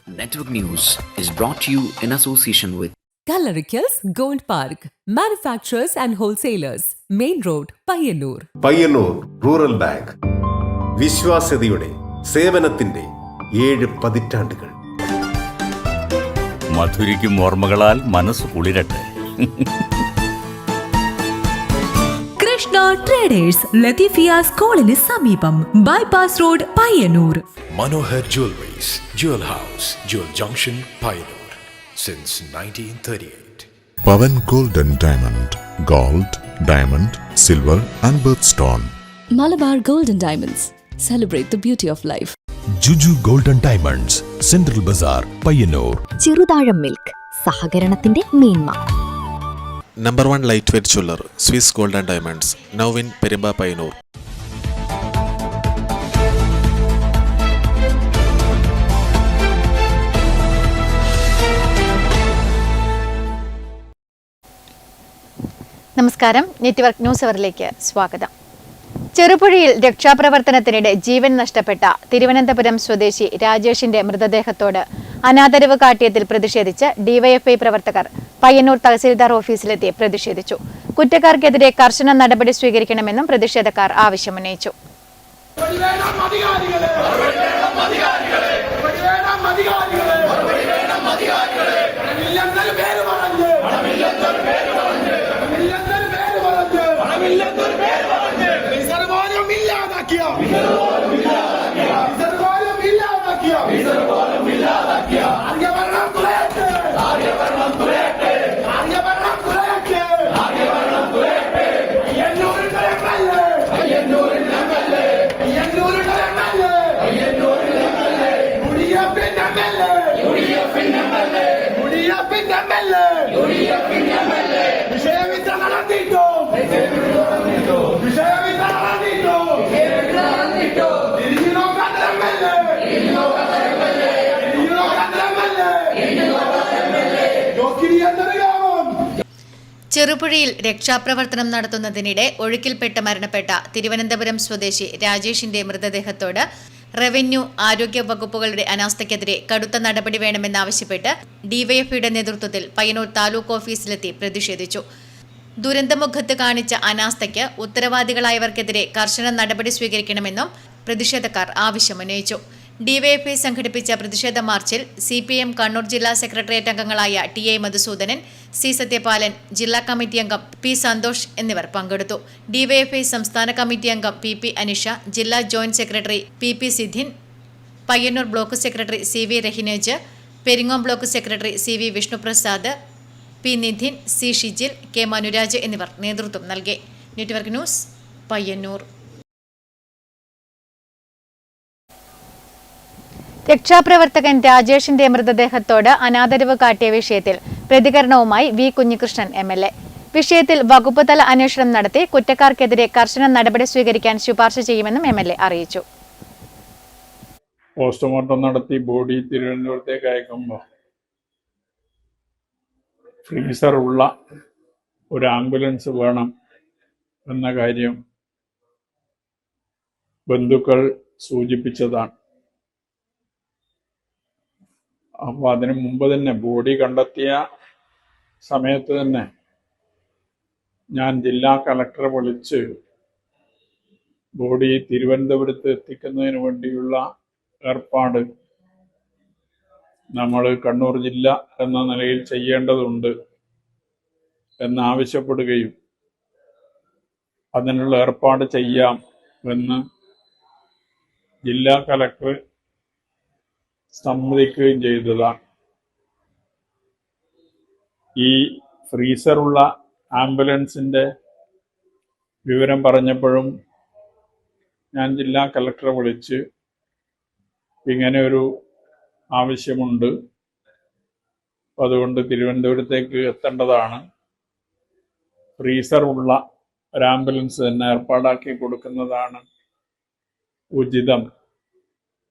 Network News is brought to you in association with Coloricals Gold Park, manufacturers and wholesalers, Main Road, Payyannur. Payyannur rural bank വിശ്വാസ്യതയുടെ സേവനത്തിന്റെ 7 പതിറ്റാണ്ടുകൾ. മധുരിക്കും ഓർമ്മകളാൽ മനസ്സ് കുളിരട്ടെ. Krishna traders Latheefiya സ്കൂളിന് സമീപം bypass road Payyanur. Manohar Jewelries, Jewel House, Jewel Junction, Payyanur, since 1938. Pavan Gold and Diamond, Gold, Diamond, Silver and Birthstone. Malabar Gold and Diamonds, celebrate the beauty of life. Juju Gold and Diamonds, Central Bazaar, Payyanur. Cheruthazham milk, സഹകരണത്തിന്റെ മേന്മ. Number 1 lightweight jeweler, Swiss Gold and Diamonds, now in Perimba, Payyanur. നമസ്കാരം, network news അവറിലേക്ക് സ്വാഗതം. ചെറുപുഴയിൽ രക്ഷാപ്രവർത്തനത്തിനിടെ ജീവൻ നഷ്ടപ്പെട്ട തിരുവനന്തപുരം സ്വദേശി രാജേഷിന്റെ മൃതദേഹത്തോട് അനാദരവ് കാട്ടിയതിൽ പ്രതിഷേധിച്ച് DYFI പ്രവർത്തകർ പയ്യന്നൂർ തഹസിൽദാർ ഓഫീസിലെത്തി പ്രതിഷേധിച്ചു. കുറ്റക്കാർക്കെതിരെ കർശന നടപടി സ്വീകരിക്കണമെന്നും പ്രതിഷേധക്കാർ ആവശ്യമുന്നയിച്ചു. ചെറുപുഴയിൽ രക്ഷാപ്രവർത്തനം നടത്തുന്നതിനിടെ ഒഴുക്കിൽപ്പെട്ട് മരണപ്പെട്ട തിരുവനന്തപുരം സ്വദേശി രാജേഷിന്റെ മൃതദേഹത്തോട് റവന്യൂ, ആരോഗ്യ വകുപ്പുകളുടെ അനാസ്ഥയ്ക്കെതിരെ കടുത്ത നടപടി വേണമെന്നാവശ്യപ്പെട്ട് ഡിവൈഎഫ്ഐയുടെ നേതൃത്വത്തിൽ പയ്യന്നൂർ താലൂക്ക് ഓഫീസിലെത്തി പ്രതിഷേധിച്ചു. ദുരന്തമുഖത്ത് കാണിച്ച അനാസ്ഥയ്ക്ക് ഉത്തരവാദികളായവർക്കെതിരെ കർശന നടപടി സ്വീകരിക്കണമെന്നും പ്രതിഷേധക്കാർ ആവശ്യമുന്നയിച്ചു. ഡിവൈഎഫ്ഐ സംഘടിപ്പിച്ച പ്രതിഷേധ മാർച്ചിൽ സിപിഎം കണ്ണൂർ ജില്ലാ സെക്രട്ടേറിയറ്റ് അംഗങ്ങളായ ടി.ഐ. മധുസൂദനൻ, സി. സത്യപാലൻ, ജില്ലാ കമ്മിറ്റി അംഗം പി. സന്തോഷ് എന്നിവർ പങ്കെടുത്തു. ഡിവൈഎഫ്ഐ സംസ്ഥാന കമ്മിറ്റി അംഗം പി. അനിഷ, ജില്ലാ joint secretary P. Sidhin, Payyannur block secretary C V. Rahinej, Peringom block secretary C V. Vishnuprasad, P. Nidhin, C. Shijil, K. Manuraj എന്നിവർ നേതൃത്വം നൽകി. Network news, Payyanur. രക്ഷാപ്രവർത്തകൻ രാജേഷിന്റെ മൃതദേഹത്തോട് അനാദരവ് കാട്ടിയ വിഷയത്തിൽ പ്രതികരണവുമായി വി. കുഞ്ഞികൃഷ്ണൻ എം.എൽ.എ. വിഷയത്തിൽ വകുപ്പ് തല അന്വേഷണം നടത്തി കുറ്റക്കാർക്കെതിരെ കർശന നടപടി സ്വീകരിക്കാൻ ശുപാർശ ചെയ്യുമെന്നും എം.എൽ.എ. അറിയിച്ചു. പോസ്റ്റ്മോർട്ടം നടത്തി ബോഡി തിരുവനന്തപുരത്തേക്ക് അയക്കുമ്പോൾ ഫ്രീസർ ഉള്ള ഒരു ആംബുലൻസ് വേണം എന്ന കാര്യം ബന്ധുക്കൾ സൂചിപ്പിച്ചതാണ്. അപ്പോൾ അതിനു മുമ്പ് തന്നെ, ബോഡി കണ്ടെത്തിയ സമയത്ത് തന്നെ ഞാൻ ജില്ലാ കളക്ടറെ വിളിച്ച് ബോഡി തിരുവനന്തപുരത്ത് എത്തിക്കുന്നതിന് വേണ്ടിയുള്ള ഏർപ്പാട് നമ്മൾ കണ്ണൂർ ജില്ല എന്ന നിലയിൽ ചെയ്യേണ്ടതുണ്ട് എന്നാവശ്യപ്പെടുകയും അതിനുള്ള ഏർപ്പാട് ചെയ്യാം എന്ന് ജില്ലാ കളക്ടർ സമ്മതിക്കുകയും ചെയ്തതാണ്. ഈ ഫ്രീസറുള്ള ആംബുലൻസിന്റെ വിവരം പറഞ്ഞപ്പോഴും ഞാൻ ജില്ലാ കളക്ടറെ വിളിച്ച് ഇങ്ങനെ ഒരു ആവശ്യമുണ്ട്, അതുകൊണ്ട് തിരുവനന്തപുരത്തേക്ക് എത്തേണ്ടതാണ്, ഫ്രീസർ ഉള്ള ഒരു ആംബുലൻസ് തന്നെ ഏർപ്പാടാക്കി കൊടുക്കുന്നതാണ് ഉചിതം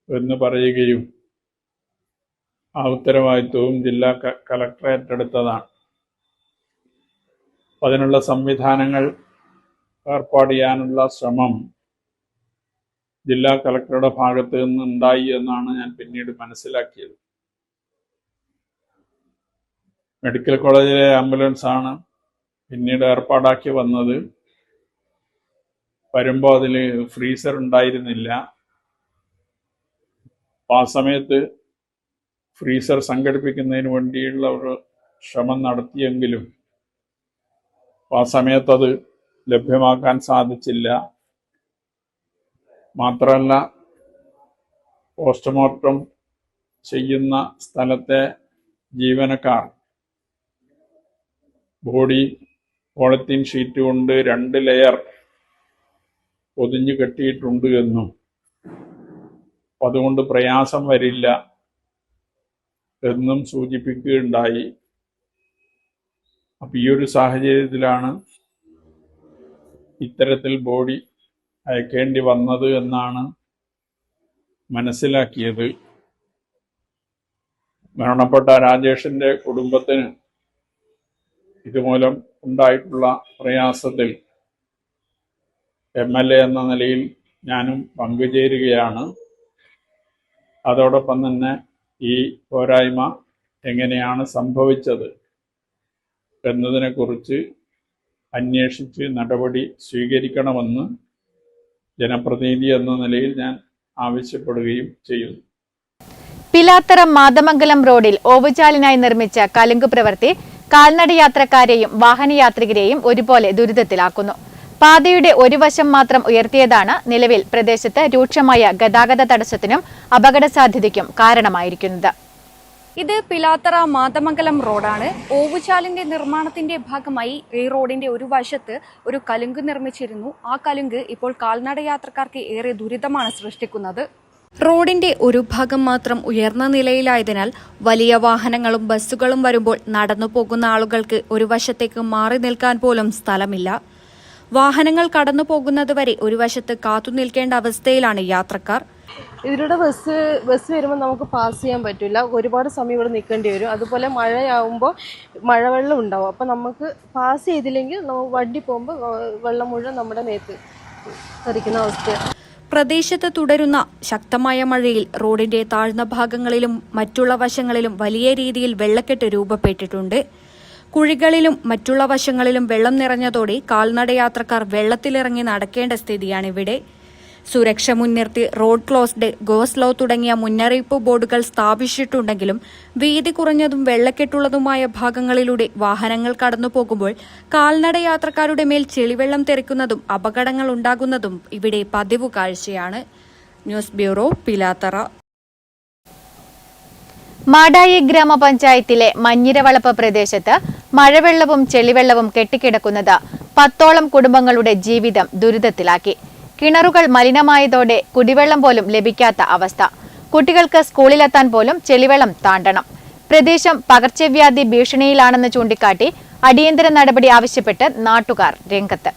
എന്ന് പറയുകയും ആ ഉത്തരവാദിത്വവും ജില്ലാ കളക്ടർ ഏറ്റെടുത്തതാണ്. അതിനുള്ള സംവിധാനങ്ങൾ ഏർപ്പാട് ചെയ്യാനുള്ള ശ്രമം ജില്ലാ കളക്ടറുടെ ഭാഗത്ത് നിന്ന് ഉണ്ടായി എന്നാണ് ഞാൻ പിന്നീട് മനസ്സിലാക്കിയത്. മെഡിക്കൽ കോളേജിലെ ആംബുലൻസാണ് പിന്നീട് ഏർപ്പാടാക്കി വന്നത്. വരുമ്പോൾ അതിൽ ഫ്രീസർ ഉണ്ടായിരുന്നില്ല. ആ സമയത്ത് ഫ്രീസർ സംഘടിപ്പിക്കുന്നതിന് വേണ്ടിയുള്ള ഒരു ശ്രമം നടത്തിയെങ്കിലും ആ സമയത്ത് അത് ലഭ്യമാക്കാൻ സാധിച്ചില്ല. മാത്രമല്ല, പോസ്റ്റ്മോർട്ടം ചെയ്യുന്ന സ്ഥലത്തെ ജീവനക്കാർ ബോഡി പോളിത്തീൻ ഷീറ്റ് കൊണ്ട് 2 ലെയർ പൊതിഞ്ഞു കെട്ടിയിട്ടുണ്ട് എന്നും അതുകൊണ്ട് പ്രയാസം വരില്ല എന്നും സൂചിപ്പിക്കുകയുണ്ടായി. അപ്പം ഈ ഒരു സാഹചര്യത്തിലാണ് ഇത്തരത്തിൽ ബോഡി അയക്കേണ്ടി വന്നത് എന്നാണ് മനസ്സിലാക്കിയത്. മരണപ്പെട്ട രാജേഷിന്റെ കുടുംബത്തിന് ഇതുമൂലം ഉണ്ടായിട്ടുള്ള പ്രയാസത്തിൽ MLA എന്ന നിലയിൽ ഞാനും പങ്കുചേരുകയാണ്. അതോടൊപ്പം തന്നെ ഈ പോരായ്മ എങ്ങനെയാണ് സംഭവിച്ചത് എന്നതിനെക്കുറിച്ച് അന്വേഷിച്ച് നടപടി സ്വീകരിക്കണമെന്ന് ജനപ്രതിനിധി എന്ന നിലയിൽ ഞാൻ ആവശ്യപ്പെടുകയും ചെയ്യുന്നു. പിലാത്തറ മാതമംഗലം റോഡിൽ ഓവുചാലിനായി നിർമ്മിച്ച കലുങ്ക് പ്രവൃത്തി കാൽനട യാത്രക്കാരെയും വാഹനയാത്രികരെയും ഒരുപോലെ ദുരിതത്തിലാക്കുന്നു. പാതയുടെ ഒരു വശം മാത്രം ഉയർത്തിയതാണ് നിലവിൽ പ്രദേശത്ത് രൂക്ഷമായ ഗതാഗത തടസ്സത്തിനും അപകട സാധ്യതയ്ക്കും കാരണമായിരിക്കുന്നത്. ഇത് പിലാത്തറ മാതമംഗലം റോഡാണ്. ഓവുചാലിന്റെ നിർമ്മാണത്തിന്റെ ഭാഗമായി ഈ റോഡിന്റെ ഒരു വശത്ത് ഒരു കലുങ്ക് നിർമ്മിച്ചിരുന്നു. ആ കലുങ്ക് ഇപ്പോൾ കാൽനട യാത്രക്കാർക്ക് ഏറെ ദുരിതമാണ് സൃഷ്ടിക്കുന്നത്. റോഡിന്റെ ഒരു ഭാഗം മാത്രം ഉയർന്ന നിലയിലായതിനാൽ വലിയ വാഹനങ്ങളും ബസ്സുകളും വരുമ്പോൾ നടന്നു പോകുന്ന ആളുകൾക്ക് ഒരു വശത്തേക്ക് മാറി നിൽക്കാൻ പോലും സ്ഥലമില്ല. വാഹനങ്ങൾ കടന്നു പോകുന്നതുവരെ ഒരു വശത്ത് കാത്തു നിൽക്കേണ്ട അവസ്ഥയിലാണ് യാത്രക്കാർ. ഇതിലൂടെ ബസ് വരുമ്പോൾ നമുക്ക് പാസ് ചെയ്യാൻ പറ്റില്ല. ഒരുപാട് സമയം ഇവിടെ നിൽക്കേണ്ടി വരും. അതുപോലെ മഴയാവുമ്പോൾ മഴവെള്ളം ഉണ്ടാവും. അപ്പം നമുക്ക് പാസ് ചെയ്തില്ലെങ്കിൽ വണ്ടി പോകുമ്പോൾ വെള്ളം മുഴുവൻ നമ്മുടെ മേത്ത് തെറിക്കുന്ന അവസ്ഥയാണ്. പ്രദേശത്ത് തുടരുന്ന ശക്തമായ മഴയിൽ റോഡിന്റെ താഴ്ന്ന ഭാഗങ്ങളിലും മറ്റുള്ള വശങ്ങളിലും വലിയ രീതിയിൽ വെള്ളക്കെട്ട് രൂപപ്പെട്ടിട്ടുണ്ട്. കുഴികളിലും മറ്റുള്ള വശങ്ങളിലും വെള്ളം നിറഞ്ഞതോടെ കാൽനടയാത്രക്കാർ വെള്ളത്തിലിറങ്ങി നടക്കേണ്ട സ്ഥിതിയാണിവിടെ. സുരക്ഷ മുൻനിർത്തി റോഡ് ക്ലോസ്ഡ്, ഗോ സ്ലോ തുടങ്ങിയ മുന്നറിയിപ്പ് ബോർഡുകൾ സ്ഥാപിച്ചിട്ടുണ്ടെങ്കിലും വീതി കുറഞ്ഞതും വെള്ളക്കെട്ടുള്ളതുമായ ഭാഗങ്ങളിലൂടെ വാഹനങ്ങൾ കടന്നു പോകുമ്പോൾ കാൽനടയാത്രക്കാരുടെ മേൽ ചെളിവെള്ളം തെറിക്കുന്നതും അപകടങ്ങൾ ഉണ്ടാകുന്നതും ഇവിടെ പതിവ് കാഴ്ചയാണ്. News bureau, Pilathara. മാടായി ഗ്രാമപഞ്ചായത്തിലെ മഞ്ഞിരവളപ്പ് പ്രദേശത്ത് മഴവെള്ളവും ചെളിവെള്ളവും കെട്ടിക്കിടക്കുന്നത് 10ഓളം കുടുംബങ്ങളുടെ ജീവിതം ദുരിതത്തിലാക്കി. കിണറുകൾ മലിനമായതോടെ കുടിവെള്ളം പോലും ലഭിക്കാത്ത അവസ്ഥ. കുട്ടികൾക്ക് സ്കൂളിലെത്താൻ പോലും ചെളിവെള്ളം താണ്ടണം. പ്രദേശം പകർച്ചവ്യാധി ഭീഷണിയിലാണെന്ന് ചൂണ്ടിക്കാട്ടി അടിയന്തര നടപടി ആവശ്യപ്പെട്ട് നാട്ടുകാർ രംഗത്ത്.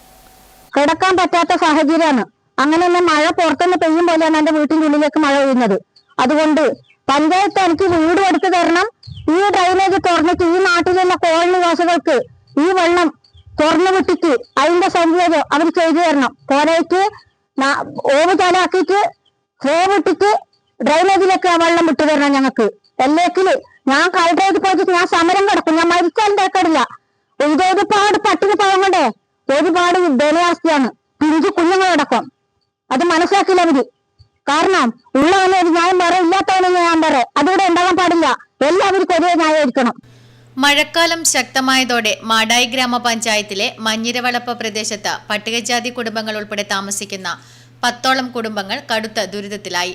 കിടക്കാൻ പറ്റാത്ത സാഹചര്യമാണ്. അങ്ങനെ തന്നെ മഴ പുറത്തുനിന്ന് പെയ്യും പോലെയാണ് എന്റെ വീട്ടിന്റെ ഉള്ളിലേക്ക് മഴ പെയ്യുന്നത്. അതുകൊണ്ട് പഞ്ചായത്ത് എനിക്ക് വീട് എടുത്തു തരണം. ഈ ഡ്രൈനേജ് തുറന്നിട്ട് ഈ നാട്ടിലുള്ള കോളനിവാസികൾക്ക് ഈ വെള്ളം തുറന്നു വിട്ടിട്ട് അതിന്റെ സൗകര്യം അവർ ചെയ്തു തരണം. പോരായിട്ട് ഓവുചാലാക്കിയിട്ട് ഫ്ലോ വിട്ടിട്ട് ഡ്രൈനേജിലേക്ക് ആ വെള്ളം വിട്ടു തരണം ഞങ്ങൾക്ക്. എല്ലാക്കില് ഞാൻ കളക്ടറേറ്റ് പോയിട്ട് ഞാൻ സമരം കിടക്കും. ഞാൻ മരിച്ചാൽ തേക്കടില്ല. ഒരുപാട് പട്ടിണി പാവങ്ങളുടെ ഒരുപാട് ദയനീയാവസ്ഥയാണ്. പിഞ്ചു കുഞ്ഞുങ്ങളടക്കം അത് മനസ്സിലാക്കില്ല അവര്. കാരണം ഉള്ളവന് ഒരു ന്യായം വേറെ, ഇല്ലാത്തവന് ഞാൻ വേറെ. അതിവിടെ ഉണ്ടാകാൻ പാടില്ല. എല്ലാവർക്കും ഒരേ ന്യായമായിരിക്കണം. മഴക്കാലം ശക്തമായതോടെ മാടായി ഗ്രാമപഞ്ചായത്തിലെ മഞ്ഞിരവളപ്പ് പ്രദേശത്ത് പട്ടികജാതി കുടുംബങ്ങൾ ഉൾപ്പെടെ താമസിക്കുന്ന 10ഓളം കുടുംബങ്ങൾ കടുത്ത ദുരിതത്തിലായി.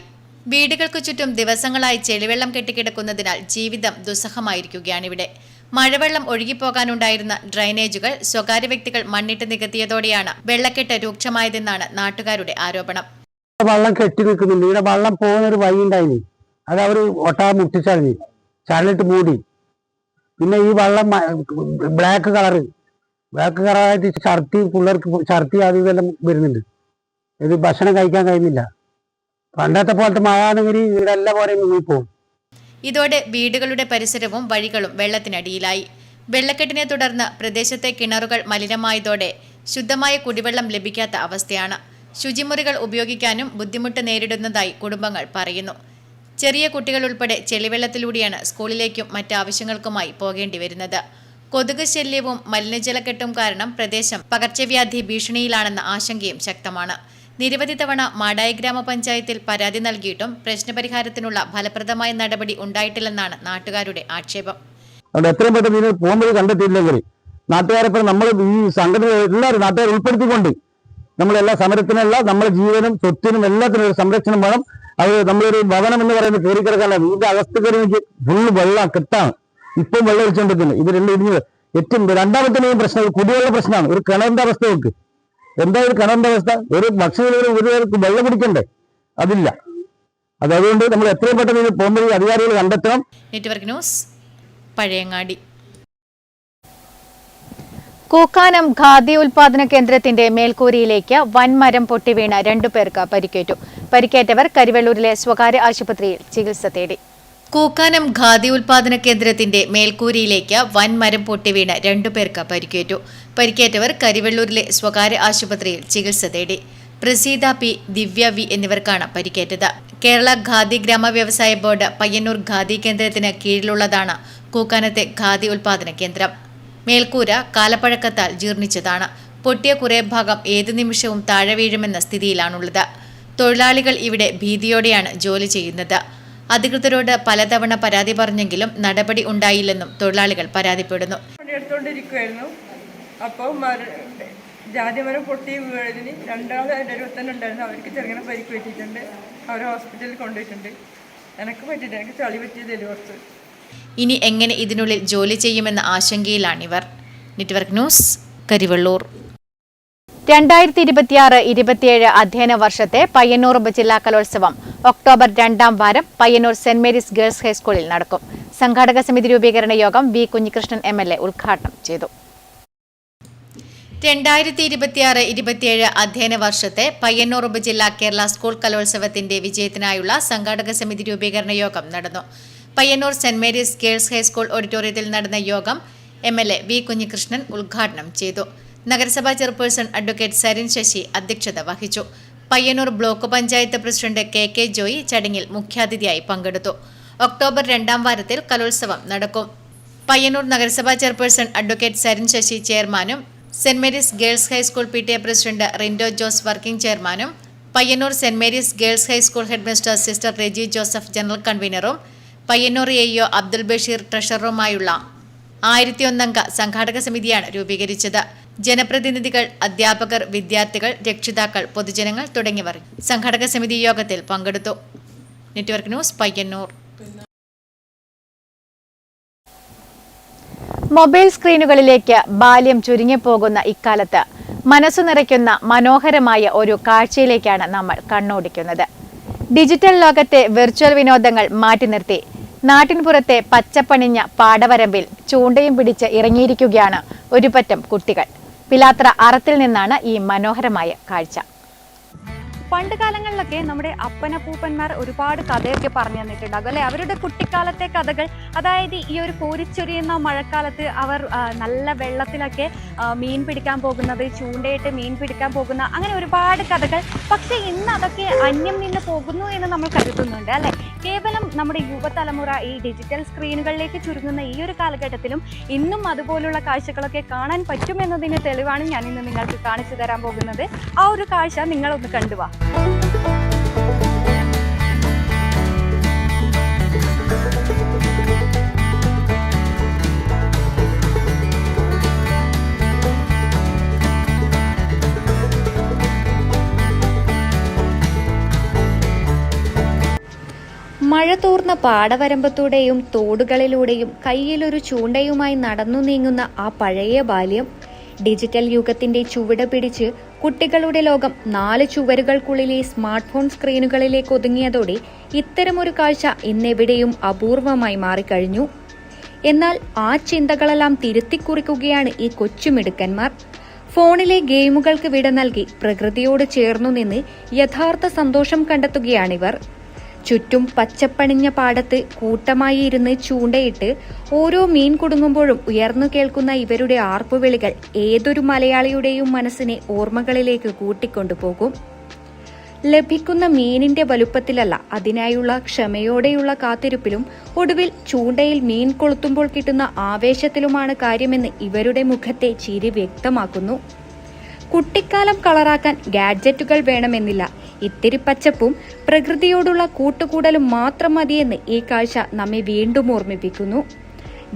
വീടുകൾക്കു ചുറ്റും ദിവസങ്ങളായി ചെളിവെള്ളം കെട്ടിക്കിടക്കുന്നതിനാൽ ജീവിതം ദുസ്സഹമായിരിക്കുകയാണിവിടെ. മഴവെള്ളം ഒഴുകിപ്പോകാനുണ്ടായിരുന്ന ഡ്രൈനേജുകൾ സ്വകാര്യ വ്യക്തികൾ മണ്ണിട്ട് നികത്തിയതോടെയാണ് വെള്ളക്കെട്ട് രൂക്ഷമായതെന്നാണ് നാട്ടുകാരുടെ ആരോപണം. വെള്ളം കെട്ടി നിൽക്കുന്നുണ്ട്. ഇവിടെ വെള്ളം പോകുന്ന ഒരു വഴി ഉണ്ടായിന്, അത് അവർ ഒട്ടാകെ മുട്ടിച്ചറിഞ്ഞ് ചരലിട്ട് മൂടി. പിന്നെ ഈ വെള്ളം ബ്ലാക്ക് കളറായിട്ട് ഛർദി, പിള്ളേർക്ക് ഛർദി അത് ഇതെല്ലാം വരുന്നുണ്ട്. ഇത് ഭക്ഷണം കഴിക്കാൻ കഴിയുന്നില്ല. പണ്ടത്തെ പോലത്തെ മഴ ആണെങ്കിൽ ഇവിടെ എല്ലാ പോലെയും മുങ്ങിപ്പോകും. ഇതോടെ വീടുകളുടെ പരിസരവും വഴികളും വെള്ളത്തിനടിയിലായി. വെള്ളക്കെട്ടിനെ തുടർന്ന് പ്രദേശത്തെ കിണറുകൾ മലിനമായതോടെ ശുദ്ധമായ കുടിവെള്ളം ലഭിക്കാത്ത അവസ്ഥയാണ്. ശുചിമുറികൾ ഉപയോഗിക്കാനും ബുദ്ധിമുട്ട് നേരിടുന്നതായി കുടുംബങ്ങൾ പറയുന്നു. ചെറിയ കുട്ടികൾ ഉൾപ്പെടെ ചെളിവെള്ളത്തിലൂടെയാണ് സ്കൂളിലേക്കും മറ്റാവശ്യങ്ങൾക്കുമായി പോകേണ്ടി വരുന്നത്. കൊതുക് ശല്യവും മലിനജലക്കെട്ടും കാരണം പ്രദേശം പകർച്ചവ്യാധി ഭീഷണിയിലാണെന്ന ആശങ്കയും ശക്തമാണ്. നിരവധി തവണ മാടായി ഗ്രാമപഞ്ചായത്തിൽ പരാതി നൽകിയിട്ടും പ്രശ്നപരിഹാരത്തിനുള്ള ഫലപ്രദമായ നടപടി ഉണ്ടായിട്ടില്ലെന്നാണ് നാട്ടുകാരുടെ ആക്ഷേപം. എത്രയും പെട്ടെന്ന് ഇതിന് പോകുമ്പോൾ കണ്ടെത്തിയില്ലെങ്കിൽ നാട്ടുകാരെ നമ്മൾ ഈ സംഘടന എല്ലാവരും നാട്ടുകാർ ഉൾപ്പെടുത്തിക്കൊണ്ട് നമ്മളെല്ലാ സമരത്തിനല്ല നമ്മുടെ ജീവനും സ്വത്തിനും എല്ലാത്തിനും ഒരു സംരക്ഷണം വേണം. അത് നമ്മളൊരു ഭവനം എന്ന് പറയുന്നത് കയറി കിടക്കാനല്ല. ഇതിന്റെ അകത്ത് ഫുള്ള് വെള്ളം കെട്ടാണ്. ഇപ്പം വെള്ളം ഒഴിച്ചുകൊണ്ടിരിക്കുന്നത്. ഇത് ഇടിഞ്ഞത് ഏറ്റവും രണ്ടാമത്തെ മെയിൻ പ്രശ്നം കുടിവെള്ള പ്രശ്നമാണ്. ഒരു കിണറിന്റെ അവസ്ഥ നോക്ക്. എന്താ ഒരു കിണറിന്റെ അവസ്ഥ? ഒരു ഭക്ഷണ ഒരു വെള്ളം കുടിക്കണ്ടേ? അതില്ല. അതുകൊണ്ട് നമ്മൾ എത്രയും പെട്ടെന്ന് ഇത് പോകുമ്പോൾ അധികാരികൾ കണ്ടെത്തണം. Network news, Pazhayangadi. കൂക്കാനം ഖാദി ഉൽപാദന കേന്ദ്രത്തിന്റെ മേൽക്കൂരയിലേക്ക് വൻമരം പൊട്ടിവീണ് 2 പേർക്ക് പരിക്കേറ്റു. പരിക്കേറ്റവർ കരിവെള്ളൂരിലെ സ്വകാര്യ ആശുപത്രിയിൽ ചികിത്സ തേടി. കൂക്കാനം ഖാദി ഉൽപാദന കേന്ദ്രത്തിന്റെ മേൽക്കൂരയിലേക്ക് വൻമരം പൊട്ടിവീണ് 2 പേർക്ക് പരിക്കേറ്റു. പരിക്കേറ്റവർ കരിവെള്ളൂരിലെ സ്വകാര്യ ആശുപത്രിയിൽ ചികിത്സ തേടി. പ്രസീത പി, ദിവ്യ വി എന്നിവർക്കാണ് പരിക്കേറ്റത്. കേരള ഖാദി ഗ്രാമ വ്യവസായ ബോർഡ് പയ്യന്നൂർ ഖാദി കേന്ദ്രത്തിന് കീഴിലുള്ളതാണ് കൂക്കാനത്തെ ഖാദി ഉൽപാദന കേന്ദ്രം. മേൽക്കൂര കാലപ്പഴക്കത്താൽ ജീർണിച്ചതാണ്. പൊട്ടിയ കുറേ ഭാഗം ഏതു നിമിഷവും താഴെ വീഴുമെന്ന സ്ഥിതിയിലാണുള്ളത്. തൊഴിലാളികൾ ഇവിടെ ഭീതിയോടെയാണ് ജോലി ചെയ്യുന്നത്. അധികൃതരോട് പലതവണ പരാതി പറഞ്ഞെങ്കിലും നടപടി ഉണ്ടായില്ലെന്നും തൊഴിലാളികൾ പരാതിപ്പെടുന്നു. അപ്പോൾ ജാതിമരം പൊട്ടി വീഴതിന് രണ്ടാമത് അതിൻ്റെ അടുത്ത് തന്നെ ഉണ്ടായിരുന്നു. അവർക്ക് ചെറുങ്ങനെ പരിക്ക് പറ്റിയിട്ടുണ്ട്. അവർ ഹോസ്പിറ്റലിൽ കൊണ്ടുപോയിട്ടുണ്ട്. എനിക്ക് പറ്റിയിട്ടുണ്ട്. എനിക്ക് ചളി പറ്റിയതല്ലേ കുറച്ച്. ഇനി എങ്ങനെ ഇതിനുള്ളിൽ ജോലി ചെയ്യുമെന്ന ആശങ്കയിലാണിവർ. Network news, Karivellur. 2026-27 അധ്യയന വർഷത്തെ പയ്യന്നൂർ ഉപജില്ലാ കലോത്സവം ഒക്ടോബർ 2-ാം വാരം പയ്യന്നൂർ സെന്റ് മേരീസ് ഗേൾസ് ഹൈസ്കൂളിൽ നടക്കും. സംഘാടക സമിതി രൂപീകരണ യോഗം വി കുഞ്ഞികൃഷ്ണൻ MLA ഉദ്ഘാടനം ചെയ്തു. 2026-27 അധ്യയന വർഷത്തെ പയ്യന്നൂർ ഉപജില്ലാ കേരള സ്കൂൾ കലോത്സവത്തിന്റെ വിജയത്തിനായുള്ള സംഘാടക സമിതി രൂപീകരണ യോഗം നടന്നു. Payyanur Saint Mary's girls high school ഓഡിറ്റോറിയത്തിൽ നടന്ന യോഗം MLA വി കുഞ്ഞികൃഷ്ണൻ ഉദ്ഘാടനം ചെയ്തു. നഗരസഭാ ചെയർപേഴ്സൺ അഡ്വക്കേറ്റ് സരിൻ ശശി അധ്യക്ഷത വഹിച്ചു. Payyanur block panchayat president KK Joy ചടങ്ങിൽ മുഖ്യാതിഥിയായി പങ്കെടുത്തു. ഒക്ടോബർ 2-ാം വാരത്തിൽ കലോത്സവം നടക്കും. പയ്യന്നൂർ നഗരസഭാ ചെയർപേഴ്സൺ അഡ്വക്കേറ്റ് സരിൻ ശശി ചെയർമാനും Saint Mary's girls high school PTA president Rindo Jose working ചെയർമാനും Payyannur Saint Mary's girls high school headmistress sister Reji Joseph general കൺവീനറും പയ്യന്നൂർ AEO അബ്ദുൽ ബഷീർ ട്രഷററുമായുള്ള 1001 അംഗ സംഘാടക സമിതിയാണ് രൂപീകരിച്ചത്. ജനപ്രതിനിധികൾ, അധ്യാപകർ, വിദ്യാർത്ഥികൾ, രക്ഷിതാക്കൾ, പൊതുജനങ്ങൾ തുടങ്ങിയവർ സംഘാടക സമിതി യോഗത്തിൽ പങ്കെടുത്തു. Network news, Payyanur. മൊബൈൽ സ്ക്രീനുകളിലേക്ക് ബാല്യം ചുരുങ്ങിപ്പോകുന്ന ഇക്കാലത്ത് മനസ്സു നിറയ്ക്കുന്ന മനോഹരമായ ഒരു കാഴ്ചയിലേക്കാണ് നമ്മൾ കണ്ണോടിക്കുന്നത്. ഡിജിറ്റൽ ലോകത്തെ വെർച്വൽ വിനോദങ്ങൾ മാറ്റി നിർത്തി നാട്ടിൻപുറത്തെ പച്ചപ്പണിഞ്ഞ പാടവരമ്പിൽ ചൂണ്ടയും പിടിച്ച് ഇറങ്ങിയിരിക്കുകയാണ് ഒരു പറ്റം കുട്ടികൾ. പിലാത്ര അറത്തിൽ നിന്നാണ് ഈ മനോഹരമായ കാഴ്ച. പണ്ട് കാലങ്ങളിലൊക്കെ നമ്മുടെ അപ്പനപ്പൂപ്പന്മാർ ഒരുപാട് കഥയൊക്കെ പറഞ്ഞു തന്നിട്ടുണ്ടാകും അല്ലെ. അവരുടെ കുട്ടിക്കാലത്തെ കഥകൾ, അതായത് ഈ ഒരു കോരിച്ചൊരിയുന്ന മഴക്കാലത്ത് അവർ നല്ല വെള്ളത്തിലൊക്കെ മീൻ പിടിക്കാൻ പോകുന്നത്, ചൂണ്ടയിട്ട് മീൻ പിടിക്കാൻ പോകുന്ന, അങ്ങനെ ഒരുപാട് കഥകൾ. പക്ഷെ ഇന്ന് അതൊക്കെ അന്യം നിന്ന് പോകുന്നു എന്ന് നമ്മൾ കരുതുന്നുണ്ട് അല്ലെ. കേവലം നമ്മുടെ യുവതലമുറ ഈ ഡിജിറ്റൽ സ്ക്രീനുകളിലേക്ക് ചുരുങ്ങുന്ന ഈ ഒരു കാലഘട്ടത്തിലും ഇന്നും അതുപോലുള്ള കാഴ്ചകളൊക്കെ കാണാൻ പറ്റുമെന്നതിന് തെളിവാണ് ഞാൻ ഇന്ന് നിങ്ങൾക്ക് കാണിച്ചു തരാൻ പോകുന്നത്. ആ ഒരു കാഴ്ച നിങ്ങളൊന്ന് കണ്ടുവാ. മഴ തോർന്ന പാടവരമ്പത്തൂടെയും തോടുകളിലൂടെയും കയ്യിലൊരു ചൂണ്ടയുമായി നടന്നു നീങ്ങുന്ന ആ പഴയ ബാല്യം. ഡിജിറ്റൽ യുഗത്തിന്റെ ചുവട് പിടിച്ച് കുട്ടികളുടെ ലോകം 4 ചുവരുകൾക്കുള്ളിലെ സ്മാർട്ട് ഫോൺ സ്ക്രീനുകളിലേക്ക് ഒതുങ്ങിയതോടെ ഇത്തരമൊരു കാഴ്ച ഇന്നെവിടെയും അപൂർവമായി മാറിക്കഴിഞ്ഞു. എന്നാൽ ആ ചിന്തകളെല്ലാം തിരുത്തിക്കുറിക്കുകയാണ് ഈ കൊച്ചുമിടുക്കന്മാർ. ഫോണിലെ ഗെയിമുകൾക്ക് വിട നൽകി പ്രകൃതിയോട് ചേർന്നു നിന്ന് യഥാർത്ഥ സന്തോഷം കണ്ടെത്തുകയാണിവർ. ചുറ്റും പച്ചപ്പണിഞ്ഞ പാടത്ത് കൂട്ടമായി ഇരുന്ന് ചൂണ്ടയിട്ട് ഓരോ മീൻ കുടുങ്ങുമ്പോഴും ഉയർന്നു കേൾക്കുന്ന ഇവരുടെ ആർപ്പുവിളികൾ ഏതൊരു മലയാളിയുടെയും മനസ്സിനെ ഓർമ്മകളിലേക്ക് കൂട്ടിക്കൊണ്ടുപോകും. ലഭിക്കുന്ന മീനിന്റെ വലുപ്പത്തിലല്ല, അതിനായുള്ള ക്ഷമയോടെയുള്ള കാത്തിരിപ്പിലും ഒടുവിൽ ചൂണ്ടയിൽ മീൻ കൊളുത്തുമ്പോൾ കിട്ടുന്ന ആവേശത്തിലുമാണ് കാര്യമെന്ന് ഇവരുടെ മുഖത്തെ ചിരി വ്യക്തമാക്കുന്നു. കുട്ടിക്കാലം കളറാക്കാൻ ഗാഡ്ജറ്റുകൾ വേണമെന്നില്ല. ഇത്തിരി പച്ചപ്പും പ്രകൃതിയോടുള്ള കൂട്ടുകൂടലും മാത്രം മതിയെന്ന് ഈ കാഴ്ച നമ്മെ വീണ്ടും ഓർമ്മിപ്പിക്കുന്നു.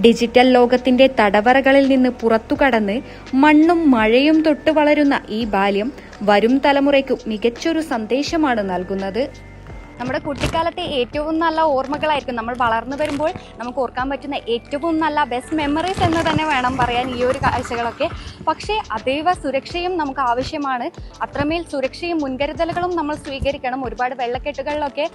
ഡിജിറ്റൽ ലോകത്തിന്റെ തടവറകളിൽ നിന്ന് പുറത്തുകടന്ന് മണ്ണും മഴയും തൊട്ട് വളരുന്ന ഈ ബാല്യം വരും തലമുറയ്ക്കു മികച്ചൊരു സന്ദേശമാണ് നൽകുന്നത്. നമ്മുടെ കുട്ടിക്കാലത്തെ ഏറ്റവും നല്ല ഓർമ്മകളായിരിക്കും നമ്മൾ വളർന്നു വരുമ്പോൾ നമുക്ക് ഓർക്കാൻ പറ്റുന്ന ഏറ്റവും നല്ല ബെസ്റ്റ് മെമ്മറീസ് എന്ന് തന്നെ വേണം പറയാൻ ഈ ഒരു കാഴ്ചകളൊക്കെ. പക്ഷേ അതീവ സുരക്ഷയും നമുക്ക് ആവശ്യമാണ്. അത്രമേൽ സുരക്ഷയും മുൻകരുതലുകളും നമ്മൾ സ്വീകരിക്കണം. ഒരുപാട് വെള്ളക്കെട്ടുകളിലൊക്കെ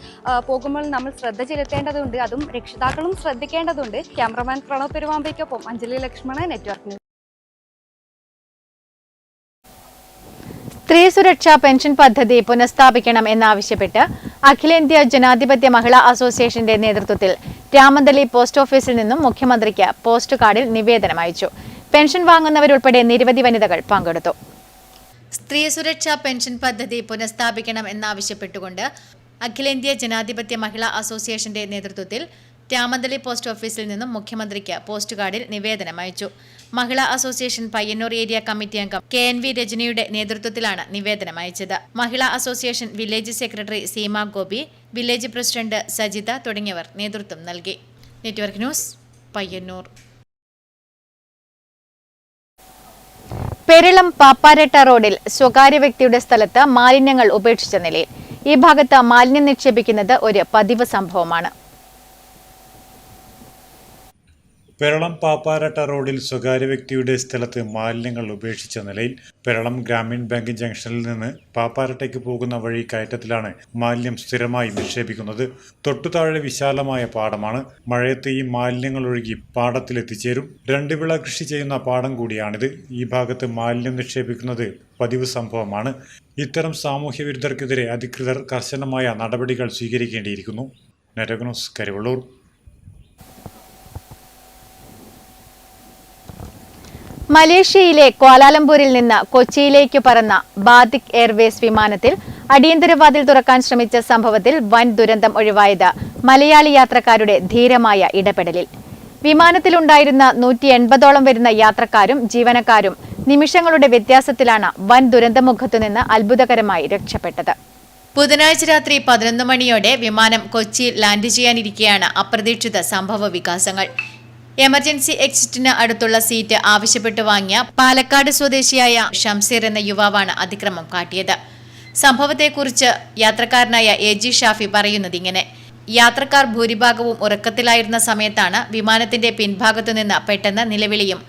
പോകുമ്പോൾ നമ്മൾ ശ്രദ്ധ ചെലുത്തേണ്ടതുണ്ട്. അതും രക്ഷിതാക്കളും ശ്രദ്ധിക്കേണ്ടതുണ്ട്. ക്യാമറമാൻ പ്രണവ് പെരുവാമ്പയ്ക്കൊപ്പം അഞ്ജലി ലക്ഷ്മണൻ, നെറ്റ്വർക്ക് ന്യൂസ്. സ്ത്രീ സുരക്ഷാ പെൻഷൻ പദ്ധതി പുനഃസ്ഥാപിക്കണം എന്നാവശ്യപ്പെട്ട് അഖിലേന്ത്യാ ജനാധിപത്യ മഹിളാ അസോസിയേഷന്റെ നേതൃത്വത്തിൽ രാമന്തളി പോസ്റ്റ് ഓഫീസിൽ നിന്നും മുഖ്യമന്ത്രിക്ക് പോസ്റ്റ് കാർഡിൽ നിവേദനം അയച്ചു. പെൻഷൻ വാങ്ങുന്നവരുൾപ്പെടെ നിരവധി വനിതകൾ പങ്കെടുത്തു. സ്ത്രീ സുരക്ഷാ പെൻഷൻ പദ്ധതി പുനഃസ്ഥാപിക്കണം എന്നാവശ്യപ്പെട്ടുകൊണ്ട് അഖിലേന്ത്യാ ജനാധിപത്യ മഹിളാ അസോസിയേഷന്റെ നേതൃത്വത്തിൽ രാമന്തളി പോസ്റ്റ് ഓഫീസിൽ നിന്നും മുഖ്യമന്ത്രിക്ക് പോസ്റ്റ് കാർഡിൽ നിവേദനം അയച്ചു. Mahila association Payyannur area committee അംഗം KNV രജനിയുടെ നേതൃത്വത്തിലാണ് നിവേദനം അയച്ചത്. Mahila association village secretary Seema Gopi, village president Sajitha തുടങ്ങിയവർ നേതൃത്വം നൽകി. Network news, Payyannur. പെരളം പാപ്പാരട്ട റോഡിൽ സ്വകാര്യ വ്യക്തിയുടെ സ്ഥലത്ത് മാലിന്യങ്ങൾ ഉപേക്ഷിച്ച നിലയിൽ. ഈ ഭാഗത്ത് മാലിന്യം നിക്ഷേപിക്കുന്നത് ഒരു പതിവ് സംഭവമാണ്. പെരളം പാപ്പാരട്ട റോഡിൽ സ്വകാര്യ വ്യക്തിയുടെ സ്ഥലത്ത് മാലിന്യങ്ങൾ ഉപേക്ഷിച്ച നിലയിൽ. പെരളം ഗ്രാമീൺ ബാങ്ക് ജംഗ്ഷനിൽ നിന്ന് പാപ്പാരട്ടയ്ക്ക് പോകുന്ന വഴി കയറ്റത്തിലാണ് മാലിന്യം സ്ഥിരമായി നിക്ഷേപിക്കുന്നത്. തൊട്ടുതാഴെ വിശാലമായ പാടമാണ്. മഴയത്ത് ഈ മാലിന്യങ്ങൾ ഒഴുകി പാടത്തിലെത്തിച്ചേരും. 2 വിള കൃഷി ചെയ്യുന്ന പാടം കൂടിയാണിത്. ഈ ഭാഗത്ത് മാലിന്യം നിക്ഷേപിക്കുന്നത് പതിവ് സംഭവമാണ്. ഇത്തരം സാമൂഹ്യ വിരുദ്ധർക്കെതിരെ അധികൃതർ കർശനമായ നടപടികൾ സ്വീകരിക്കേണ്ടിയിരിക്കുന്നു. Network news, Karivellur. മലേഷ്യയിലെ ക്വാലാലംപൂരിൽ നിന്ന് കൊച്ചിയിലേക്ക് പറന്ന ബാതിക് എയർവേസ് വിമാനത്തിൽ അടിയന്തര വാതിൽ തുറക്കാൻ ശ്രമിച്ച സംഭവത്തിൽ വൻ ദുരന്തം ഒഴിവായത് മലയാളി യാത്രക്കാരുടെ ധീരമായ ഇടപെടലിൽ. വിമാനത്തിലുണ്ടായിരുന്ന 180ഓളം വരുന്ന യാത്രക്കാരും ജീവനക്കാരും നിമിഷങ്ങളുടെ വ്യത്യാസത്തിലാണ് വൻ ദുരന്തമുഖത്തുനിന്ന് അത്ഭുതകരമായി രക്ഷപ്പെട്ടത്. ബുധനാഴ്ച രാത്രി 11 മണിയോടെ വിമാനം കൊച്ചിയിൽ ലാൻഡ് ചെയ്യാനിരിക്കെയാണ് അപ്രതീക്ഷിത സംഭവ വികാസങ്ങൾ. എമർജൻസി എക്സിറ്റിന് അടുത്തുള്ള സീറ്റ് ആവശ്യപ്പെട്ടു വാങ്ങിയ പാലക്കാട് സ്വദേശിയായ ഷംസീർ എന്ന യുവാവാണ് അതിക്രമം കാട്ടിയത്. സംഭവത്തെക്കുറിച്ച് യാത്രക്കാരനായ AG ഷാഫി പറയുന്നത് ഇങ്ങനെ: യാത്രക്കാർ ഭൂരിഭാഗവും ഉറക്കത്തിലായിരുന്ന സമയത്താണ് വിമാനത്തിന്റെ പിൻഭാഗത്തുനിന്ന് പെട്ടെന്ന് നിലവിളിയും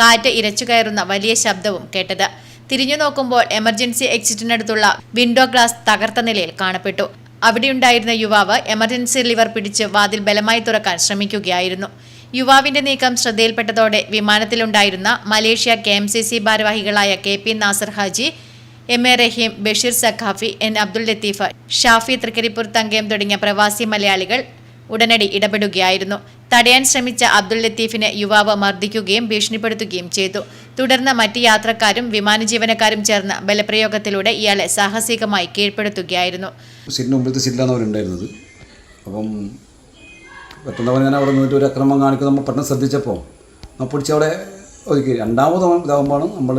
കാറ്റ് ഇരച്ചുകയറുന്ന വലിയ ശബ്ദവും കേട്ടത്. തിരിഞ്ഞു നോക്കുമ്പോൾ എമർജൻസി എക്സിറ്റിനടുത്തുള്ള വിൻഡോ ഗ്ലാസ് തകർത്ത നിലയിൽ കാണപ്പെട്ടു. അവിടെയുണ്ടായിരുന്ന യുവാവ് എമർജൻസി ലിവർ പിടിച്ച് വാതിൽ ബലമായി തുറക്കാൻ ശ്രമിക്കുകയായിരുന്നു. യുവാവിന്റെ നീക്കം ശ്രദ്ധയിൽപ്പെട്ടതോടെ വിമാനത്തിലുണ്ടായിരുന്ന മലേഷ്യ KMCC ഭാരവാഹികളായ KP നാസർ ഹാജി, MA റഹീം, ബഷീർ സഖാഫി, N അബ്ദുൽ ലത്തീഫ്, ഷാഫി തൃക്കരിപ്പൂർ തങ്കയം തുടങ്ങിയ പ്രവാസി മലയാളികൾ ഉടനടി ഇടപെടുകയായിരുന്നു. തടയാൻ ശ്രമിച്ച അബ്ദുൽ ലത്തീഫിനെ യുവാവ് മർദ്ദിക്കുകയും ഭീഷണിപ്പെടുത്തുകയും ചെയ്തു. തുടർന്ന് മറ്റ് യാത്രക്കാരും വിമാന ജീവനക്കാരും ചേർന്ന് ബലപ്രയോഗത്തിലൂടെ ഇയാളെ സാഹസികമായി കീഴ്പ്പെടുത്തുകയായിരുന്നു. പെട്ടെന്ന് ഞാൻ അവിടെ നിന്നിട്ട് ഒരു അക്രമം കാണിക്കുന്നത് നമ്മൾ പെട്ടെന്ന് ശ്രദ്ധിച്ചപ്പോൾ നമ്മൾ പിടിച്ച് അവിടെ ഒതുക്കി. രണ്ടാമത് ഇതാകുമ്പോഴാണ് നമ്മൾ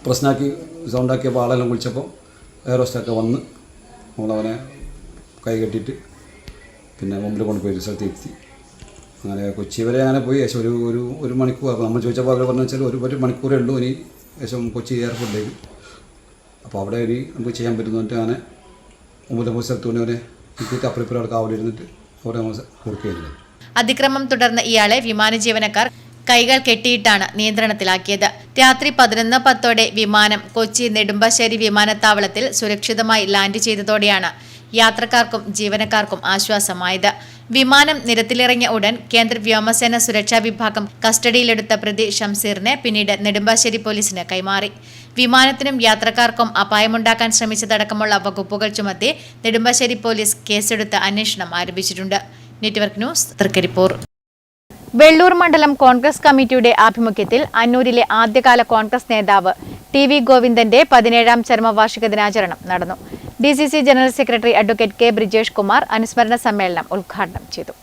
പ്രശ്നമാക്കി സൗണ്ടാക്കിയപ്പോൾ ആളെല്ലാം വിളിച്ചപ്പോൾ എയർ ഹോസ്റ്റൊക്കെ വന്ന് നമ്മളവനെ കൈ കെട്ടിയിട്ട് പിന്നെ മുമ്പിൽ കൊണ്ടുപോയി സ്ഥലത്ത് എത്തി. അങ്ങനെ കൊച്ചി വരെ അങ്ങനെ പോയി. ഏകദേശം ഒരു മണിക്കൂർ. അപ്പോൾ നമ്മൾ ചോദിച്ചപ്പോൾ അവർ പറഞ്ഞു വെച്ചാൽ ഒരു മണിക്കൂറേ ഉള്ളൂ ഇനി ഏകദേശം കൊച്ചി എയർപോർട്ടിലേക്ക്. അപ്പോൾ അവിടെ ഇനി നമുക്ക് ചെയ്യാൻ പറ്റുന്നിട്ട് അങ്ങനെ മുമ്പിൽ പോയി സ്ഥലത്ത് കൊണ്ടവനെ എത്തിയിട്ട് അപ്പുറം കാവലിരുന്നിട്ട് അവിടെ നമ്മൾ കൊടുക്കുകയായിരുന്നു. അതിക്രമം തുടർന്ന് ഇയാളെ വിമാന ജീവനക്കാർ കൈകൾ കെട്ടിയിട്ടാണ് നിയന്ത്രണത്തിലാക്കിയത്. രാത്രി 11:10 വിമാനം കൊച്ചി നെടുമ്പാശ്ശേരി വിമാനത്താവളത്തിൽ സുരക്ഷിതമായി ലാൻഡ് ചെയ്തതോടെയാണ് യാത്രക്കാർക്കും ജീവനക്കാർക്കും ആശ്വാസമായത്. വിമാനം നിരത്തിലിറങ്ങിയ ഉടൻ കേന്ദ്ര വ്യോമസേന സുരക്ഷാ വിഭാഗം കസ്റ്റഡിയിലെടുത്ത പ്രതി ഷംസീറിനെ പിന്നീട് നെടുമ്പാശ്ശേരി പോലീസിന് കൈമാറി. വിമാനത്തിനും യാത്രക്കാർക്കും അപായമുണ്ടാക്കാൻ ശ്രമിച്ചതടക്കമുള്ള വകുപ്പുകൾ ചുമത്തി നെടുമ്പാശ്ശേരി പോലീസ് കേസെടുത്ത് അന്വേഷണം ആരംഭിച്ചിട്ടുണ്ട്. Network news, Trikaripur. വെള്ളൂർ മണ്ഡലം കോൺഗ്രസ് കമ്മിറ്റിയുടെ ആഭിമുഖ്യത്തിൽ അന്നൂരിലെ ആദ്യകാല കോൺഗ്രസ് നേതാവ് ടി വി ഗോവിന്ദന്റെ 17ാം ചരമവാർഷിക ദിനാചരണം നടന്നു. DCC general secretary advocate K Brijesh Kumar അനുസ്മരണ സമ്മേളനം ഉദ്ഘാടനം ചെയ്തു.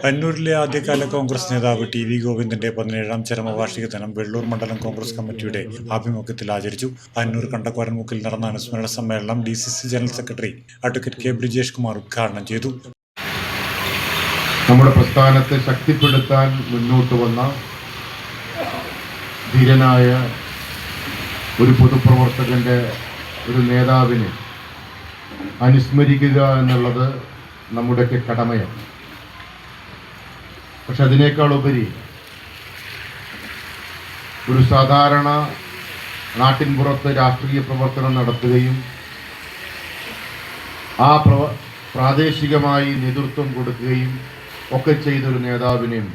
അന്നൂരിലെ ആദ്യകാല കോൺഗ്രസ് നേതാവ് ടി വി ഗോവിന്ദന്റെ 17ാം ചരമവാർഷിക ദിനം വെള്ളൂർ മണ്ഡലം കോൺഗ്രസ് കമ്മിറ്റിയുടെ ആഭിമുഖ്യത്തിൽ ആചരിച്ചു. അന്നൂർ കണ്ടക്കോരൻമുക്കിൽ നടന്ന അനുസ്മരണ സമ്മേളനം DCC general secretary advocate K Brijesh Kumar ഉദ്ഘാടനം ചെയ്തു. നമ്മുടെ പ്രസ്ഥാനത്തെ ശക്തിപ്പെടുത്താൻ മുന്നോട്ട് വന്ന ധീരനായ ഒരു പൊതുപ്രവർത്തകന്റെ ഒരു നേതാവിനെ അനുസ്മരിക്കുക എന്നുള്ളത് നമ്മുടെയൊക്കെ കടമയാണ്. പക്ഷെ അതിനേക്കാൾ ഉപരി ഒരു സാധാരണ നാട്ടിൻപുറത്ത് രാഷ്ട്രീയ പ്രവർത്തനം നടത്തുകയും ആ പ്രാദേശികമായി നേതൃത്വം കൊടുക്കുകയും ഒക്കെ ചെയ്തൊരു നേതാവിനെയും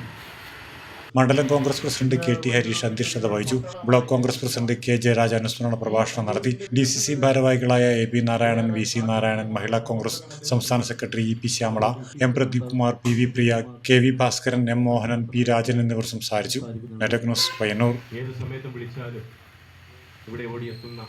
മണ്ഡലം കോൺഗ്രസ് പ്രസിഡന്റ് KT ഹരീഷ് അധ്യക്ഷത വഹിച്ചു. Block Congress president K Jayaraj അനുസ്മരണ പ്രഭാഷണം നടത്തി. DCC ഭാരവാഹികളായ AB നാരായണൻ, VC നാരായണൻ, മഹിളാ കോൺഗ്രസ് സംസ്ഥാന secretary EP Shyamala, M Pradeep Kumar, PV Priya, KV Bhaskaran, M Mohanan, P Rajan എന്നിവർ സംസാരിച്ചു. Network news Payyannur. ഏത് സമയത്തും വിളിച്ചാലും ഇവിടെ ഓടിയെത്തുന്ന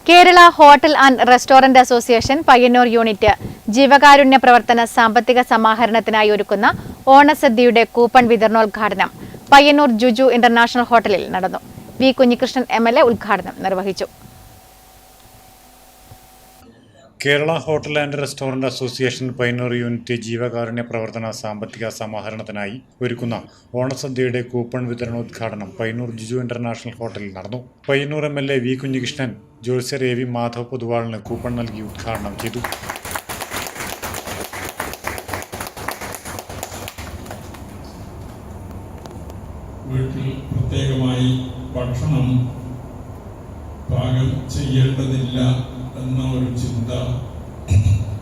Kerala hotel and restaurant association Payyannur unit ജീവകാരുണ്യ പ്രവർത്തന സാമ്പത്തിക സമാഹരണത്തിനായി ഒരുക്കുന്ന ഓണസദ്യയുടെ കൂപ്പൺ വിതരണോദ്ഘാടനം പയ്യന്നൂർ ജുജു ഇന്റർനാഷണൽ ഹോട്ടലിൽ നടന്നു. V കുഞ്ഞികൃഷ്ണൻ MLA ഉദ്ഘാടനം നിർവഹിച്ചു. Kerala hotel and restaurant association Payyannur unit ജീവകാരുണ്യ പ്രവർത്തന സാമ്പത്തിക സമാഹരണത്തിനായി ഒരുക്കുന്ന ഓണസദ്യയുടെ കൂപ്പൺ വിതരണോദ്ഘാടനം പയ്യന്നൂർ ജുജു ഇന്റർനാഷണൽ ഹോട്ടലിൽ നടന്നു. പയ്യന്നൂർ MLA V കുഞ്ഞികൃഷ്ണൻ ജോത്സ്യർ AV മാധവ് പൊതുവാളിന് കൂപ്പൺ നൽകി ഉദ്ഘാടനം ചെയ്തു. വീട്ടിൽ പ്രത്യേകമായി ഭക്ഷണം പാകം ചെയ്യേണ്ടതില്ല എന്ന ഒരു ചിന്ത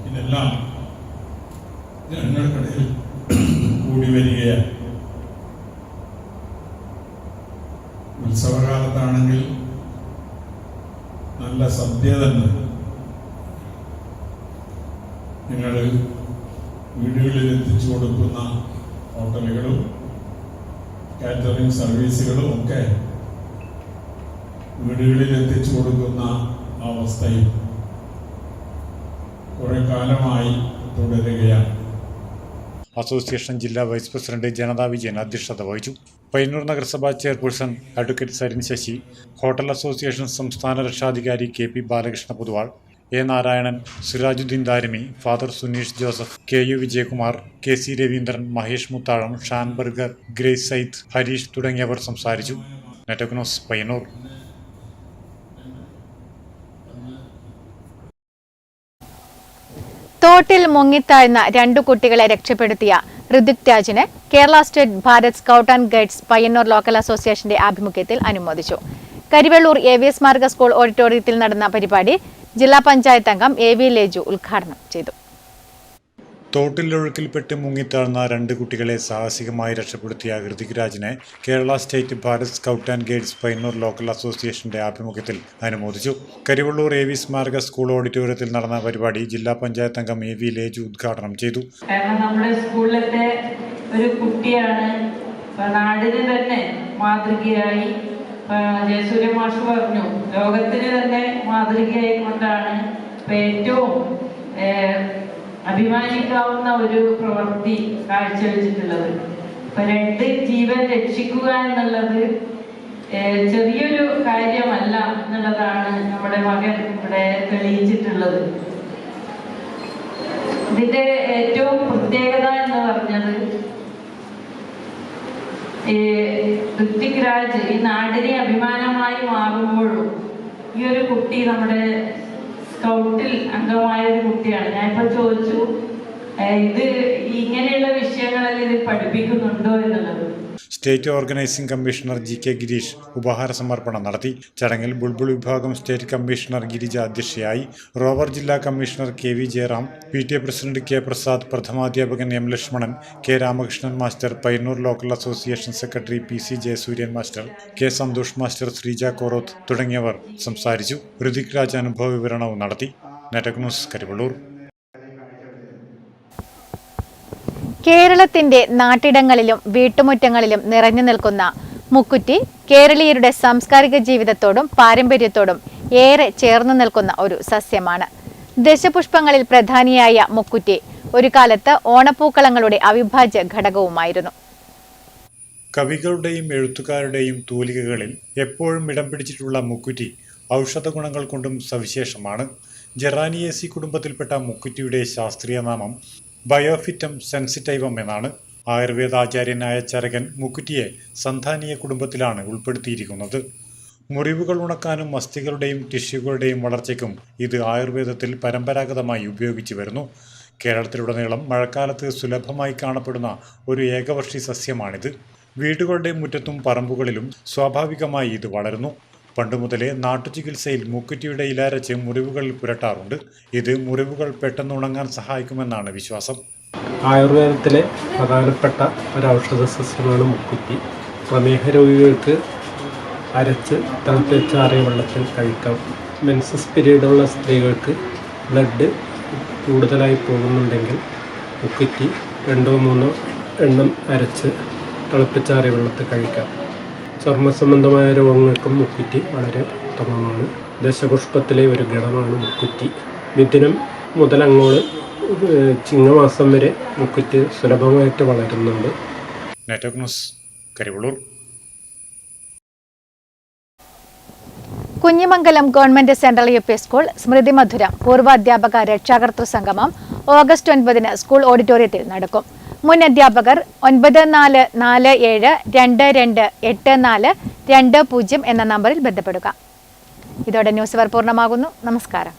ഇതെല്ലാം ജനങ്ങൾക്കിടയിൽ കൂടി വരികയാണ്. ഉത്സവകാലത്താണെങ്കിൽ നല്ല സദ്യ തന്നെ നിങ്ങൾ വീടുകളിൽ എത്തിച്ചു കൊടുക്കുന്ന ഹോട്ടലുകളും കാറ്ററിംഗ് സർവീസുകളും ഒക്കെ വീടുകളിൽ എത്തിച്ചു കൊടുക്കുന്ന അവസ്ഥയും കുറെ കാലമായി തുടരുകയാണ്. അസോസിയേഷൻ ജില്ലാ വൈസ് പ്രസിഡന്റ് ജനതാ വിജയൻ അധ്യക്ഷത വഹിച്ചു. പയ്യന്നൂർ നഗരസഭാ chairperson advocate Sarin Shashi, hotel association സംസ്ഥാന രക്ഷാധികാരി KP Balakrishna Poduval, A Narayanan, Sirajuddin Darimi, father Suneesh Joseph, KU Vijayakumar, KC Raveendran, Mahesh Muthazham, Shan burger, Grace Saith, Hareesh തുടങ്ങിയവർ സംസാരിച്ചു. Network news Payyannur. തോട്ടിൽ മുങ്ങിത്താഴ്ന്ന 2 കുട്ടികളെ രക്ഷപ്പെടുത്തിയ ഋതിക് രാജിന് Kerala state Bharat scout and guides Payyannur local അസോസിയേഷന്റെ ആഭിമുഖ്യത്തിൽ അനുമോദിച്ചു. കരിവെള്ളൂർ AVS മാർഗ സ്കൂൾ ഓഡിറ്റോറിയത്തിൽ നടന്ന പരിപാടി ജില്ലാ പഞ്ചായത്ത് അംഗം AV ലേജു ഉദ്ഘാടനം ചെയ്തു. തോട്ടിലൊഴുക്കിൽപ്പെട്ട് മുങ്ങിത്താഴ്ന്ന 2 കുട്ടികളെ സാഹസികമായി രക്ഷപ്പെടുത്തിയ ഋതിക് രാജിനെ Kerala state Bharat scout and guides Payyannur local അസോസിയേഷന്റെ ആഭിമുഖ്യത്തിൽ അനുമോദിച്ചു. കരിവെള്ളൂർ AVS മാർഗ സ്കൂൾ ഓഡിറ്റോറിയത്തിൽ നടന്ന പരിപാടി ജില്ലാ പഞ്ചായത്ത് അംഗം AV ലേജു ഉദ്ഘാടനം ചെയ്തു. കാരണം നമ്മുടെ സ്കൂളിലത്തെ ഒരു കുട്ടിയാണ് നാടിന് തന്നെ മാതൃകയായി. ജയസൂര്യ മാഷ് പറഞ്ഞു, ലോകത്തിന് തന്നെ മാതൃകയായി കൊണ്ടാണ് ഏറ്റവും അഭിമാനിക്കാവുന്ന ഒരു പ്രവൃത്തി കാഴ്ചവെച്ചിട്ടുള്ളത്. 2 ജീവൻ രക്ഷിക്കുക എന്നുള്ളത് ചെറിയൊരു കാര്യമല്ല എന്നുള്ളതാണ് നമ്മുടെ മകൻ ഇവിടെ തെളിയിച്ചിട്ടുള്ളത്. ഇതിന്റെ ഏറ്റവും പ്രത്യേകത എന്ന് പറഞ്ഞത് ഋതിക് രാജ് ഈ നാടിനെ അഭിമാനമായി മാറുമ്പോഴും ഈ ഒരു കുട്ടി നമ്മുടെ സ്കൗട്ടിൽ അംഗമായ ഒരു കുട്ടിയാണ്. ഞാനിപ്പോ ചോദിച്ചു, ഇത് ഇങ്ങനെയുള്ള വിഷയങ്ങളിൽ ഇത് പഠിപ്പിക്കുന്നുണ്ടോ എന്നുള്ളത്. State organising commissioner GK Girish ഉപഹാര സമർപ്പണം നടത്തി. ചടങ്ങിൽ ബുൾബുൾ വിഭാഗം സ്റ്റേറ്റ് കമ്മീഷണർ ഗിരിജ അധ്യക്ഷയായി. റോവർ ജില്ലാ commissioner KV Jayaram, PTA president K Prasad, പ്രഥമാധ്യാപകൻ M Lakshmanan, K Ramakrishnan master, Payyannur local association secretary PC Jayasooryan master, K Santhosh master, Sreeja Koroth തുടങ്ങിയവർ സംസാരിച്ചു. ഋതിക് രാജ് അനുഭവ വിവരണവും നടത്തി. Network news Karivellur. കേരളത്തിന്റെ നാട്ടിടങ്ങളിലും വീട്ടുമുറ്റങ്ങളിലും നിറഞ്ഞു നിൽക്കുന്ന മുക്കുറ്റി കേരളീയരുടെ സാംസ്കാരിക ജീവിതത്തോടും പാരമ്പര്യത്തോടും ഏറെ ചേർന്നു നിൽക്കുന്ന ഒരു സസ്യമാണ്. ദശപുഷ്പങ്ങളിൽ പ്രധാനിയായ മുക്കുറ്റി ഒരു കാലത്ത് ഓണപ്പൂക്കളങ്ങളുടെ അവിഭാജ്യ ഘടകവുമായിരുന്നു. കവികളുടെയും എഴുത്തുകാരുടെയും തൂലികകളിൽ എപ്പോഴും ഇടം പിടിച്ചിട്ടുള്ള മുക്കുറ്റി ഔഷധ ഗുണങ്ങൾ കൊണ്ടും സവിശേഷമാണ്. ജെറാനിയേസി കുടുംബത്തിൽപ്പെട്ട മുക്കുറ്റിയുടെ ശാസ്ത്രീയ നാമം ബയോഫിറ്റം സെൻസിറ്റൈവം എന്നാണ്. ആയുർവേദാചാര്യനായ ചരകൻ മുക്കുറ്റിയെ സന്താനീയ കുടുംബത്തിലാണ് ഉൾപ്പെടുത്തിയിരിക്കുന്നത്. മുറിവുകൾ ഉണക്കാനും അസ്ഥികളുടെയും ടിഷ്യൂകളുടെയും വളർച്ചയ്ക്കും ഇത് ആയുർവേദത്തിൽ പരമ്പരാഗതമായി ഉപയോഗിച്ചു വരുന്നു. കേരളത്തിലുടനീളം മഴക്കാലത്ത് സുലഭമായി കാണപ്പെടുന്ന ഒരു ഏകവർഷി സസ്യമാണിത്. വീടുകളുടെ മുറ്റത്തും പറമ്പുകളിലും സ്വാഭാവികമായി ഇത് വളരുന്നു. പണ്ടുമുതലേ നാട്ടുചികിത്സയിൽ മുക്കുറ്റിയുടെ ഇലരച്ച് മുറിവുകളിൽ പുരട്ടാറുണ്ട്. ഇത് മുറിവുകൾ പെട്ടെന്ന് ഉണങ്ങാൻ സഹായിക്കുമെന്നാണ് വിശ്വാസം. ആയുർവേദത്തിലെ പ്രധാനപ്പെട്ട ഒരു ഔഷധ സസ്യമാണ് മുക്കുറ്റി. പ്രമേഹ രോഗികൾക്ക് അരച്ച് തിളപ്പിച്ചാറിയ വെള്ളത്തിൽ കഴിക്കാം. മെൻസസ് പീരീഡുള്ള സ്ത്രീകൾക്ക് ബ്ലഡ് കൂടുതലായി പോകുന്നുണ്ടെങ്കിൽ മുക്കുറ്റി 2-3 എണ്ണം അരച്ച് തിളപ്പിച്ചാറിയ വെള്ളത്തിൽ കഴിക്കാം. ചർമ്മ സംബന്ധമായ രോഗങ്ങൾക്കും മുക്കുറ്റി വളരെ ഉത്തമമാണ്. ദശപുഷ്പത്തിലെ ഒരു ഗണമാണ് മുക്കുറ്റി. മിഥുനം മുതൽ അങ്ങോട്ട് ചിങ്ങമാസം വരെ മുക്കുറ്റി സുലഭമായിട്ട് വളരുന്നുണ്ട്. Kunhimangalam government central U P school സ്മൃതി മധുരം പൂർവ്വ അധ്യാപക രക്ഷാകർതൃ സംഗമം ഓഗസ്റ്റ് 9 സ്കൂൾ ഓഡിറ്റോറിയത്തിൽ നടക്കും. മുൻ അധ്യാപകർ 9447228420 എന്ന നമ്പറിൽ ബന്ധപ്പെടുക. ഇതോടെ ന്യൂസ് അവർ പൂർണ്ണമാകുന്നു. നമസ്കാരം.